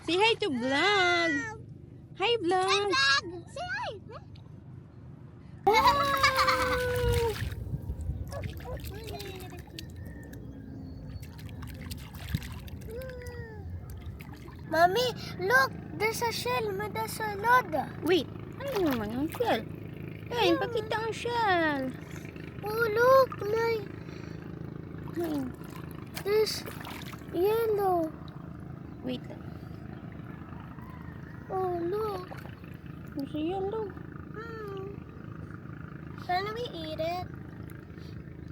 Say hi to vlog. Hi vlog. Hi, vlog. Say hi. Mommy, look. There's a shell with a salad. Wait. Ano naman ang shell? Ay, pakita ang shell. Oh, look. My, Ay, there's yellow. wait. Oh, look. Ano yellow? Can we eat it?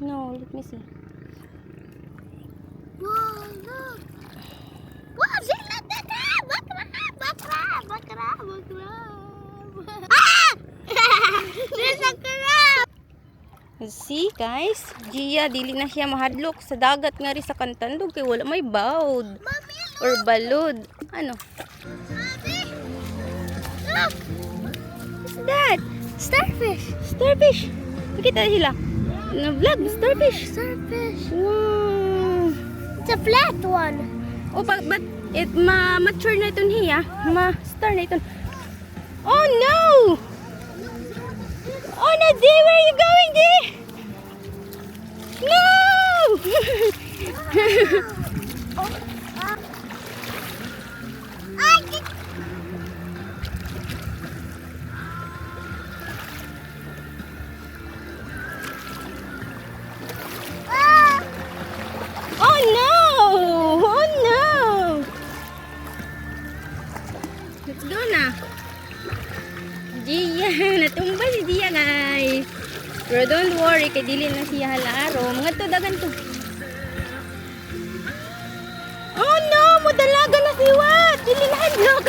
No, let me see. Whoa, look. Wow, see, look at that. Crab. Ah! There's a crab. See guys, Gia dili na siya mahadlok sa dagat nga ri sa Kantandog kay wala may bawd Mommy, or balod. Ano? Mommy. Look. What's that? Starfish. Starfish. Nakita sila. Na-vlog, starfish. Starfish. Wow. It's a flat one. Oh, but it ma-mature na ito niya. Ma-star na ito. Oh no! Oh no, Dee! Where are you going, Dee? No! Oh no! Oh no! Let's go na. Dia, natumba si Dia guys. Pero don't worry, kay dili na siya halaro. Mga to, dagan to. Oh no! Mudalaga na si Wat! Dili na hadlok.